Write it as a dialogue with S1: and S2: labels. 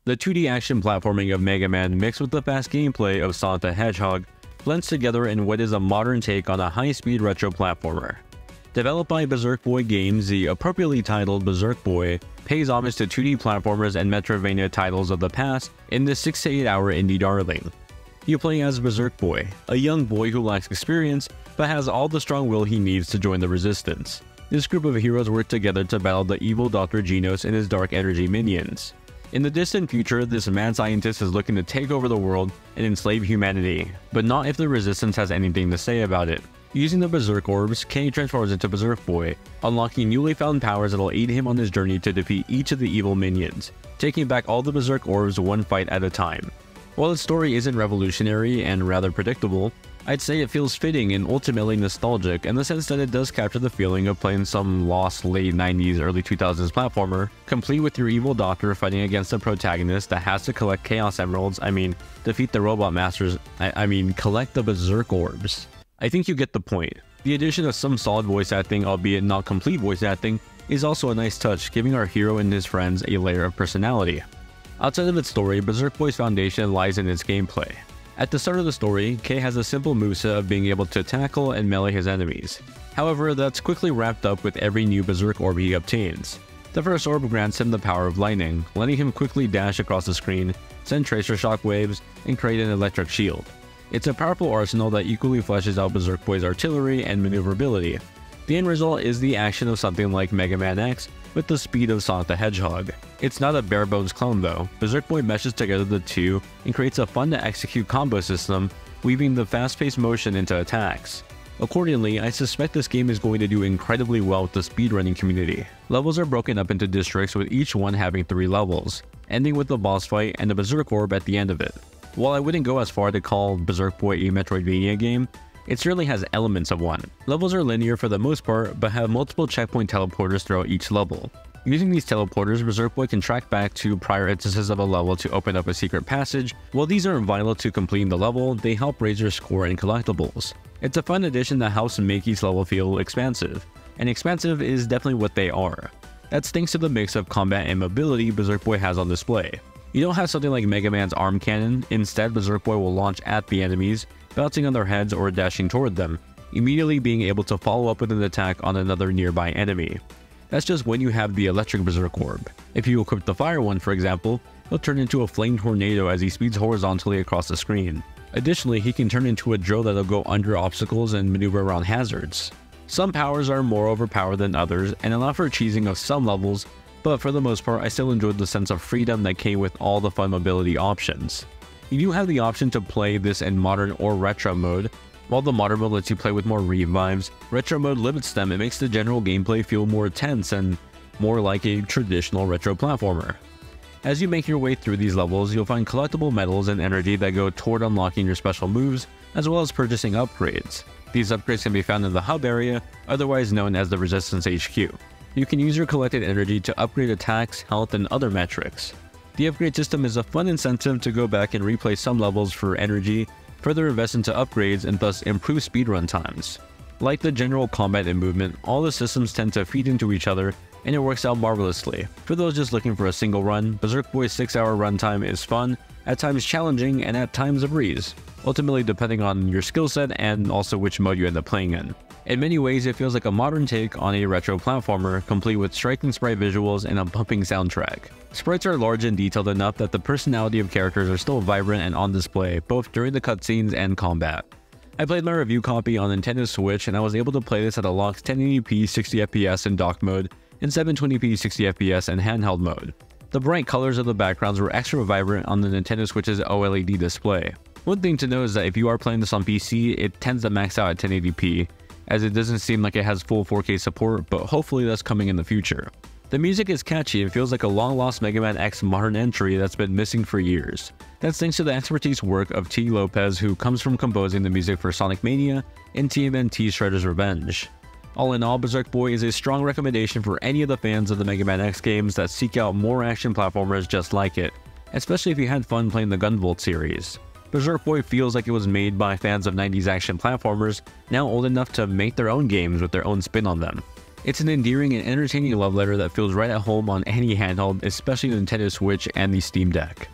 S1: The 2D action platforming of Mega Man mixed with the fast gameplay of Sonic the Hedgehog blends together in what is a modern take on a high-speed retro platformer. Developed by Berserk Boy Games, the appropriately titled Berserk Boy pays homage to 2D platformers and Metroidvania titles of the past in this 6 to 8 hour indie darling. You play as Berserk Boy, a young boy who lacks experience but has all the strong will he needs to join the resistance. This group of heroes work together to battle the evil Dr. Genos and his dark energy minions. In the distant future, this mad scientist is looking to take over the world and enslave humanity, but not if the resistance has anything to say about it. Using the Berserk Orbs, K transforms into Berserk Boy, unlocking newly found powers that will aid him on his journey to defeat each of the evil minions, taking back all the Berserk Orbs one fight at a time. While the story isn't revolutionary and rather predictable, I'd say it feels fitting and ultimately nostalgic in the sense that it does capture the feeling of playing some lost late 90s, early 2000s platformer, complete with your evil doctor fighting against a protagonist that has to collect Chaos Emeralds, defeat the Robot Masters, collect the Berserk Orbs. I think you get the point. The addition of some solid voice acting, albeit not complete voice acting, is also a nice touch, giving our hero and his friends a layer of personality. Outside of its story, Berserk Boy's foundation lies in its gameplay. At the start of the story, K has a simple moveset of being able to tackle and melee his enemies. However, that's quickly wrapped up with every new Berserk Orb he obtains. The first orb grants him the power of lightning, letting him quickly dash across the screen, send tracer shock waves, and create an electric shield. It's a powerful arsenal that equally fleshes out Berserk Boy's artillery and maneuverability. The end result is the action of something like Mega Man X with the speed of Sonic the Hedgehog. It's not a bare-bones clone though. Berserk Boy meshes together the two and creates a fun-to-execute combo system, weaving the fast-paced motion into attacks. Accordingly, I suspect this game is going to do incredibly well with the speedrunning community. Levels are broken up into districts with each one having 3 levels, ending with the boss fight and the Berserk Orb at the end of it. While I wouldn't go as far to call Berserk Boy a Metroidvania game, it certainly has elements of one. Levels are linear for the most part, but have multiple checkpoint teleporters throughout each level. Using these teleporters, Berserk Boy can track back to prior instances of a level to open up a secret passage. While these aren't vital to completing the level, they help raise your score in collectibles. It's a fun addition that helps make each level feel expansive, and expansive is definitely what they are. That's thanks to the mix of combat and mobility Berserk Boy has on display. You don't have something like Mega Man's arm cannon. Instead, Berserk Boy will launch at the enemies, bouncing on their heads or dashing toward them, immediately being able to follow up with an attack on another nearby enemy. That's just when you have the electric Berserk Orb. If you equip the fire one, for example, he'll turn into a flame tornado as he speeds horizontally across the screen. Additionally, he can turn into a drill that'll go under obstacles and maneuver around hazards. Some powers are more overpowered than others and allow for cheesing of some levels, but for the most part I still enjoyed the sense of freedom that came with all the fun mobility options. You do have the option to play this in modern or retro mode. While the modern mode lets you play with more revives, retro mode limits them and makes the general gameplay feel more tense and more like a traditional retro platformer. As you make your way through these levels, you'll find collectible medals and energy that go toward unlocking your special moves, as well as purchasing upgrades. These upgrades can be found in the hub area, otherwise known as the Resistance HQ. You can use your collected energy to upgrade attacks, health, and other metrics. The upgrade system is a fun incentive to go back and replay some levels for energy, further invest into upgrades, and thus improve speedrun times. Like the general combat and movement, all the systems tend to feed into each other, and it works out marvelously. For those just looking for a single run, Berserk Boy's 6-hour runtime is fun, at times challenging, and at times a breeze, ultimately depending on your skill set and also which mode you end up playing in. In many ways, it feels like a modern take on a retro platformer, complete with striking sprite visuals and a pumping soundtrack. Sprites are large and detailed enough that the personality of characters are still vibrant and on display, both during the cutscenes and combat. I played my review copy on Nintendo Switch, and I was able to play this at a locked 1080p 60fps in dock mode and 720p 60fps in handheld mode. The bright colors of the backgrounds were extra vibrant on the Nintendo Switch's OLED display. One thing to note is that if you are playing this on PC, it tends to max out at 1080p, as it doesn't seem like it has full 4K support, but hopefully that's coming in the future. The music is catchy and feels like a long-lost Mega Man X modern entry that's been missing for years. That's thanks to the expertise work of T. Lopez, who comes from composing the music for Sonic Mania and TMNT Shredder's Revenge. All in all, Berserk Boy is a strong recommendation for any of the fans of the Mega Man X games that seek out more action platformers just like it, especially if you had fun playing the Gunvolt series. Berserk Boy feels like it was made by fans of 90s action platformers, now old enough to make their own games with their own spin on them. It's an endearing and entertaining love letter that feels right at home on any handheld, especially the Nintendo Switch and the Steam Deck.